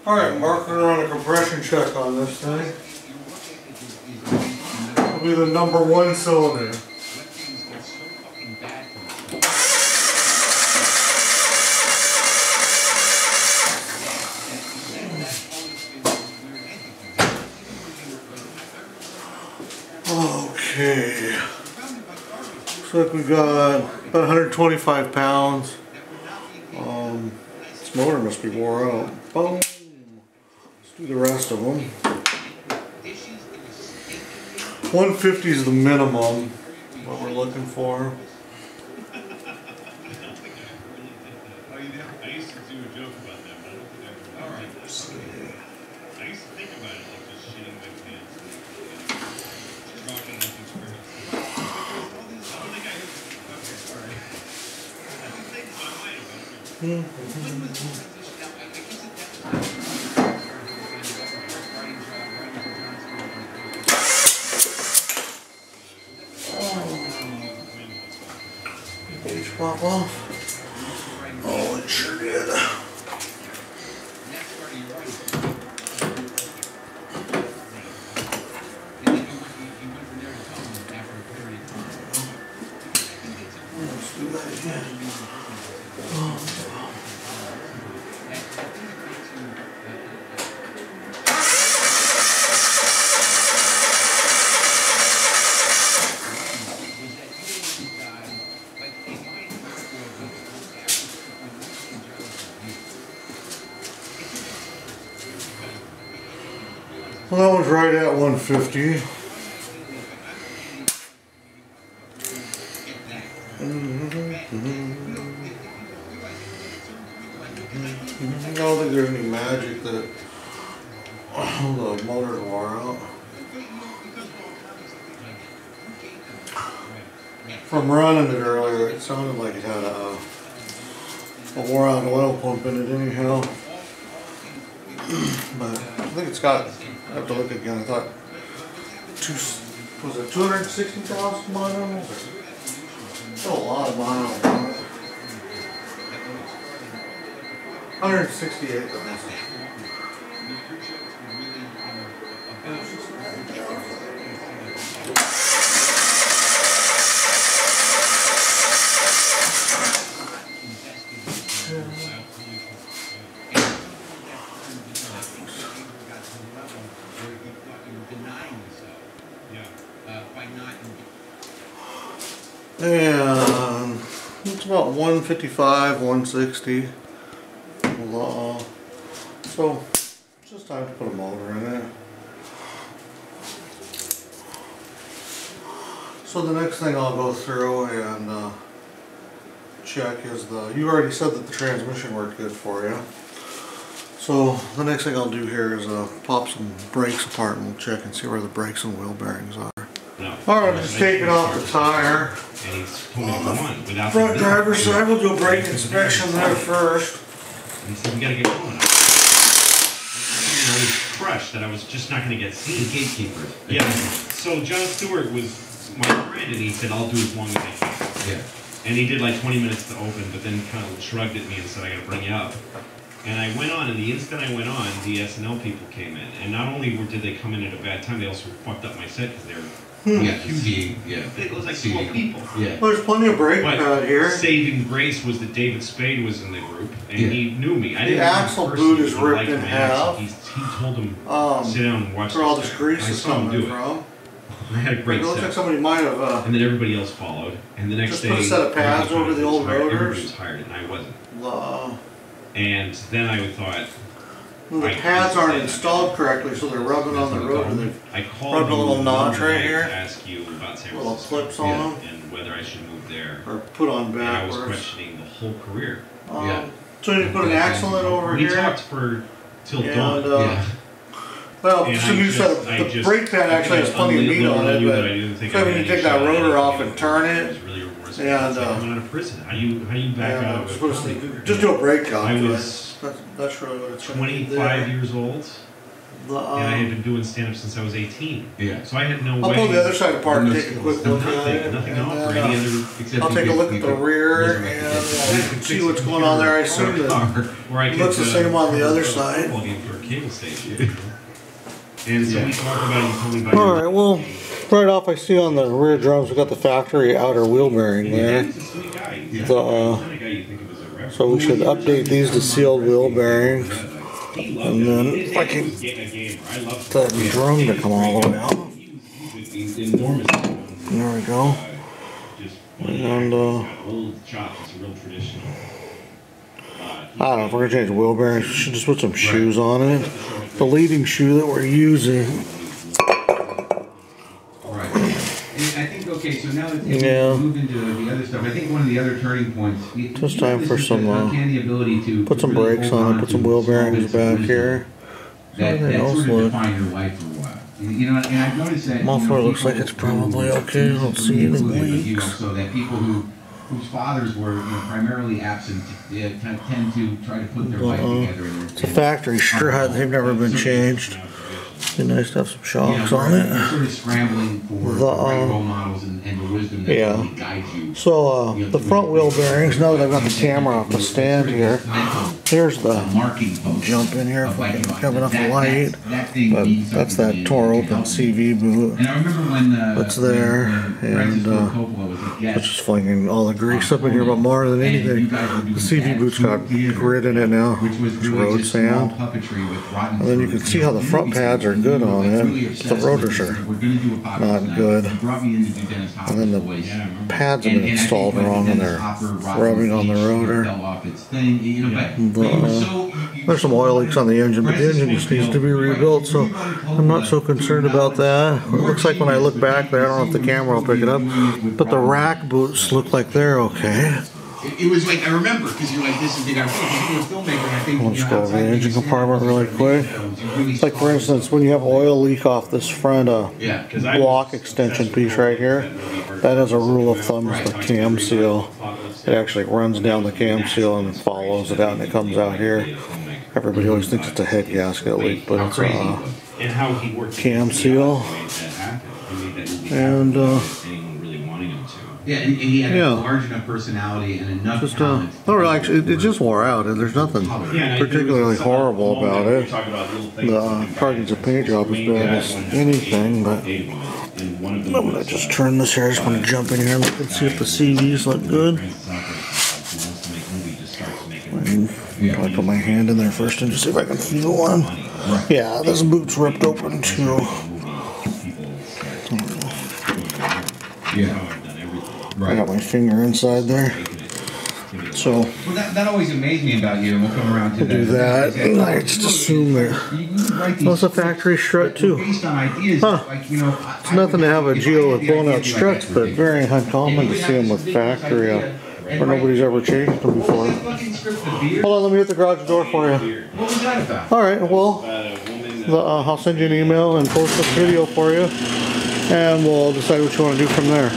Alright, Marc, we're on a compression check on this thing. It'll be the number 1 cylinder. Okay. Looks like we got about 125 pounds. This motor must be wore out. Boom. Let's do the rest of them. 150 is the minimum, what we're looking for. I used to do a joke about that, but I don't think I ever did. I used to think about it like just shitting my pants. Just rocking nothing screws. I don't think I heard. Okay, alright. I don't think so. I might have. When was the transition? Page pop off. Oh, it sure did. Let's do that again. Well, that one's right at 150. I don't think there's any magic that the motor wore out. From running it earlier, it sounded like it had a wore out oil pump in it anyhow. But I think it's got, I have to look again, I thought, was it 260,000 miles? That's a lot of miles. 168,000. And it's about 155, 160. So it's just time to put a motor in it. So the next thing I'll go through and check is you already said that the transmission worked good for you. So the next thing I'll do here is pop some brakes apart and we'll check and see where the brakes and wheel bearings are. No. Alright, I'm just taking off the tire. And he's told me on without Front driver's side, we'll do a brake inspection there first. And he said, we gotta get going. I was crushed that I was just not going to get seen. Gatekeeper. Yeah. So John Stewart was my friend, and he said, I'll do as long as I can. Yeah. And he did like 20 minutes to open, but then kind of shrugged at me and said, I got to bring you up. And I went on, and the instant I went on, the SNL people came in. And not only did they come in at a bad time, they also fucked up my set because they were huge. Yeah. It was like 12 people. Yeah. Well, there's plenty of brake pad here. Saving grace was that David Spade was in the group, and he knew me. I didn't the axle boot is ripped in half. He told him, sit down and watch where all this grease is coming from. I had a great It set. looks like somebody might have and then everybody else followed. And the next just day, put a set of pads over the old everybody rotors. was hired, and I wasn't. And then I thought, well, the pads aren't installed correctly, so they're rubbing on the rotor. They've rubbed a little notch right here. Ask you about San little Francisco, clips on them, and whether I should move there. or put on And I backwards. was questioning the whole career. So you put an axle in over We here. talked for till And, dawn. Well, And just a new set of, the brake pad actually has plenty of meat on it, but so when you take that rotor off and turn it, and coming out of prison, how do you back out of it? just do a brake job. I was that's really what it's 25 years old The, and I had been doing stand-up since I was 18. Yeah. So I had no way. I'll pull the other side apart and take a quick look at it. Nothing and off or then, any other. Except I'll take a you look could- at the you rear could- and see what's going on there. I assume that Where I it looks the same on the other side. For a cable station. And so we talked about it. You told me about All right, well, right off I see on the rear drums we got the factory outer wheel bearing there. He's a sweet guy. He's The, not the guy you think of as a rep. so we should update these to sealed wheel bearings. He loved And it. then His I dad can was getting a gamer. I loved the drum to come all the way out. He's enormous. There we go. Just And old chop. It's a real traditional. I don't know if we're gonna change the wheel bearings. We should just put some shoes on it. The leading shoe that we're using. Right. And I think, okay, so now that Yeah. we move into the other stuff, I think one of the other turning points. Just time for some, uncanny ability to Put some really brakes hold on it. Put to some wheel small bearings bits of back wisdom here. That Everything sort else of look. defined your life for a while. You know, and I've noticed that. Muffler looks like it's probably okay. I don't see any leaks. So that people whose fathers were primarily absent tend to try to put their life together. It's a factory strut. They've never been changed. Be nice to have some shocks on You're it. sort of scrambling for The, right role models and the wisdom that yeah. really guides you. So the front wheel bearings, now that I've got the camera off the stand here, here's the Marking post. jump in here if I can have enough light. That thing But means that's something that to me. tore It open helps me. CV boot, And I remember when That's there, when Francis and, Ford Coppola was a guest. which is flinging all the grease up in here, but more than anything, the CV boot's got grit in it now. Which was It's really road just small sand. puppetry with rotten And then you can fruit. see how the front pads are good on it. The rotors are not good. And then the pads have been installed wrong and they're rubbing on the rotor. There's some oil leaks on the engine, but the engine just needs to be rebuilt, so I'm not so concerned about that. It looks like when I look back there, I don't know if the camera will pick it up, but the rack boots look like they're okay. It was like, I remember, because you're like, this is big. I was a filmmaker, and I think, Let's go over the engine compartment really quick. Like for instance, when you have oil leak off this front block extension piece right here, that as a rule of thumb is the cam seal. It actually runs down the cam seal and follows it out and it comes out here. Everybody always thinks it's a head gasket leak, but it's a cam seal. And yeah, and he had Yeah. a large enough personality and enough just talent. no, really, actually, it just wore out, and there's nothing particularly horrible about it. The cartons of paint job is bad as anything, but I'm gonna just turn this here. I just want to jump in here and look and see if the CVs look good. I'll put my hand in there first and just see if I can feel one. Yeah, this boot's ripped open too. Yeah. I got my finger inside there. So Well, that always amazed me about you, and we'll come around to do that. And I just assume that. Well, it's a factory strut too. Based on ideas, Huh. like, you know, It's nothing to have a Geo with blown out struts, but very uncommon to see them with factory where nobody's ever changed them before. Hold on, let me hit the garage door for you. What was that about? All right, well, I'll send you an email and post this video for you, and we'll decide what you want to do from there.